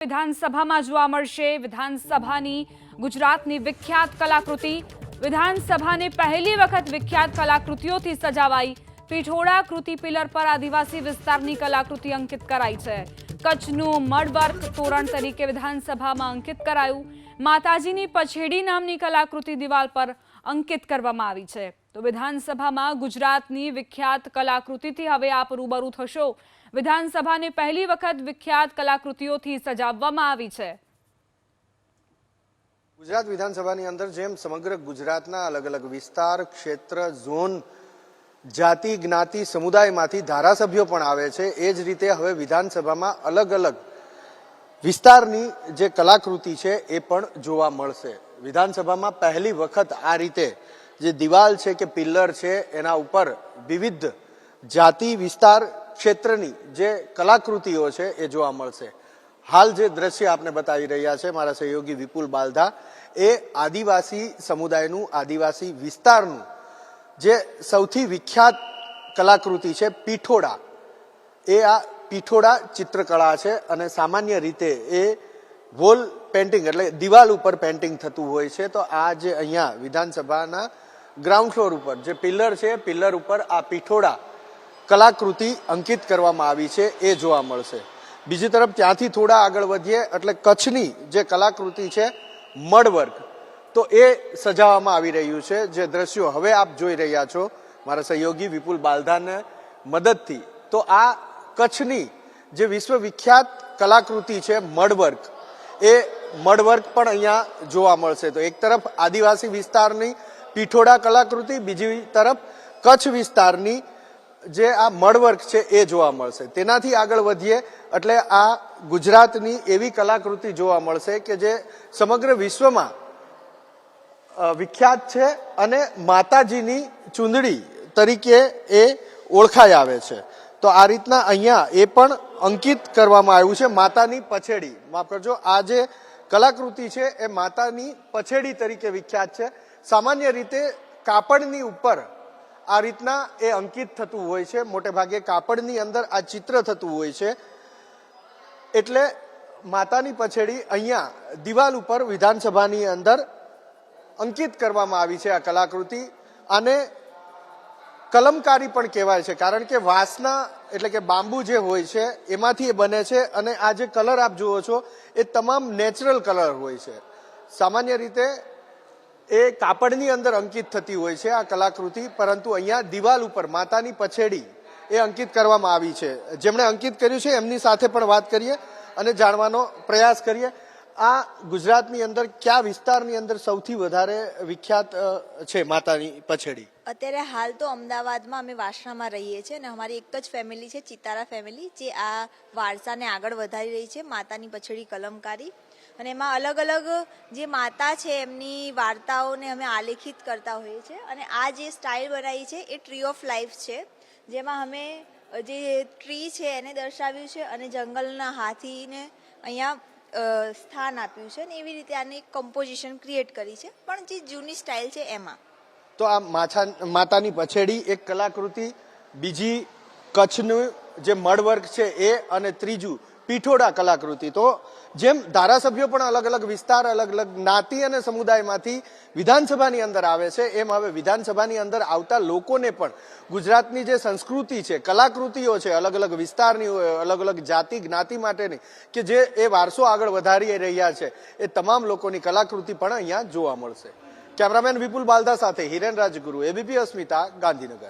વિધાનસભામાં જોવા મળશે વિધાનસભાની ગુજરાતની વિખ્યાત કલાકૃતિ। વિધાનસભાને પહેલી વખત વિખ્યાત કલાકૃતિઓથી સજાવાઈ। પીઠોડા કૃતિ પિલર પર આદિવાસી વિસ્તારની કલાકૃતિ અંકિત કરાઈ છે। કચ્છનું મડવર્ક તોરણ તરીકે વિધાનસભામાં અંકિત કરાયું। માતાજીની પછેડી નામની કલાકૃતિ દિવાલ પર અંકિત કરવામાં આવી છે। તો વિધાનસભામાં ગુજરાતની વિખ્યાત કલાકૃતિથી હવે આપ રૂબરૂ થશો। વિધાનસભાને પહેલી વખત વિખ્યાત કલાકૃતિઓથી સજાવવામાં આવી છે। ગુજરાત વિધાનસભાની અંદર જેમ સમગ્ર ગુજરાતના અલગ અલગ વિસ્તાર, ક્ષેત્ર, ઝોન, જાતિ, જ્ઞાતિ, સમુદાયમાંથી ધારાસભ્યો પણ આવે છે, એ જ રીતે હવે વિધાનસભામાં અલગ અલગ વિસ્તારની જે કલાકૃતિ છે એ પણ જોવા મળશે। વિધાનસભામાં પહેલી વખત આ રીતે જે દિવાલ છે કે પિલ્લર છે એના ઉપર વિવિધ જાતિ, વિસ્તાર, ક્ષેત્રની જે કલાકૃતિઓ છે એ જોવા મળશે। હાલ જે દ્રશ્ય આપને બતાવી રહ્યા છે મારા સહયોગી વિપુલ બાલધા, એ આદિવાસી સમુદાયનું, આદિવાસી વિસ્તારનું જે સૌથી વિખ્યાત કલાકૃતિ છે પીઠોડા, એ આ પીઠોડા ચિત્રકળા છે અને સામાન્ય રીતે એ વોલ પેન્ટિંગ એટલે દિવાલ ઉપર પેન્ટિંગ થતું હોય છે। તો આ જે અહીંયા વિધાનસભાના ગ્રાઉન્ડ ફ્લોર ઉપર જે પિલ્લર છે, પિલ્લર ઉપર આ પીઠોડા કલાકૃતિ અંકિત કરવામાં આવી છે એ જોવા મળશે। બીજી તરફ ત્યાંથી થોડા આગળ વધીએ એટલે કચ્છની જે કલાકૃતિ છે મડવર્ક, તો એ સજાવવામાં આવી રહ્યું છે। જે દ્રશ્યો હવે આપ જોઈ રહ્યા છો મારા સહયોગી વિપુલ બાલધાને મદદથી, તો આ કચ્છની જે વિશ્વવિખ્યાત કલાકૃતિ છે મડવર્ક, એ મડવર્ક પણ અહીંયા જોવા મળશે। તો એક તરફ આદિવાસી વિસ્તારની પીઠોડા કલાકૃતિ, બીજી તરફ કચ્છ વિસ્તારની જે આ મડવર્ક છે એ જોવા મળશે। તેનાથી આગળ વધીએ એટલે આ ગુજરાતની એવી કલાકૃતિ જોવા મળશે કે જે સમગ્ર વિશ્વમાં વિખ્યાત છે અને માતાજીની ચૂંદડી તરીકે એ ઓળખાઈ આવે છે। તો આ રીતના અહીંયા એ પણ અંકિત કરવામાં આવ્યું છે માતાની પછેડી, માફ કરજો, આ જે કલાકૃતિ છે એ માતાની પછેડી તરીકે વિખ્યાત છે। સામાન્ય રીતે કાપડની ઉપર આ રીતના એ અંકિત થતું હોય છે, મોટે ભાગે કાપડની અંદર આ ચિત્ર થતું હોય છે। એટલે માતાની પછેડી અહીંયા દિવાલ ઉપર વિધાનસભાની અંદર અંકિત કરવામાં આવી છે આ કલાકૃતિ। આને કલમકારી પણ કહેવાય છે, કારણ કે વાંસના એટલે કે બાંબુ જે હોય છે એમાંથી એ બને છે અને આ જે કલર આપ જુઓ છો એ તમામ નેચરલ કલર હોય છે। સામાન્ય રીતે એ કાપડની અંદર અંકિત થતી હોય છે આ કલાકૃતિ, પરંતુ અહીંયા દિવાલ ઉપર માતાની પછેડી એ અંકિત કરવામાં આવી છે। જેમણે અંકિત કર્યું છે એમની સાથે પણ વાત કરીએ અને જાણવાનો પ્રયાસ કરીએ। આ ગુજરાતની અંદર કયા વિસ્તારની અંદર સૌથી વધારે વિખ્યાત છે માતાની પછેડી? અત્યારે હાલ તો અમદાવાદમાં અમે વાસણામાં રહીએ છીએ અને અમારી એક જ ફેમિલી છે, ચિતારા ફેમિલી, જે આ વારસાને આગળ વધારી રહી છે, માતાની પછેડી કલમકારી। અને એમાં અલગ અલગ જે માતા છે એમની વાર્તાઓને અમે આલેખિત કરતા હોઈએ છીએ। અને આ જે સ્ટાઇલ બનાવી છે એ ટ્રી ઓફ લાઈફ છે, જેમાં અમે જે ટ્રી છે એને દર્શાવ્યું છે અને જંગલના હાથીને અહીંયા સ્થાન આપ્યું છે અને એવી રીતે આની કમ્પોઝિશન ક્રિએટ કરી છે, પણ જે જૂની સ્ટાઇલ છે એમાં। તો આ માતાની પછેડી એક કલાકૃતિ, બીજી કચ્છનું જે મડવર્ક છે એ, અને ત્રીજું પીઠોડા કલાકૃતિ। તો જેમ ધારાસભ્યો પણ અલગ અલગ વિસ્તાર, અલગ અલગ જ્ઞાતિ અને સમુદાયમાંથી વિધાનસભાની અંદર આવે છે, એમ હવે વિધાનસભાની અંદર આવતા લોકોને પણ ગુજરાતની જે સંસ્કૃતિ છે, કલાકૃતિઓ છે, અલગ અલગ વિસ્તારની હોય, અલગ અલગ જાતિ જ્ઞાતિ માટેની કે જે એ વારસો આગળ વધારી રહ્યા છે, એ તમામ લોકોની કલાકૃતિ પણ અહીંયા જોવા મળશે। કેમેરામેન વિપુલ બાલધા સાથે હિરેન રાજગુરુ, એબીપી અસ્મિતા, ગાંધીનગર।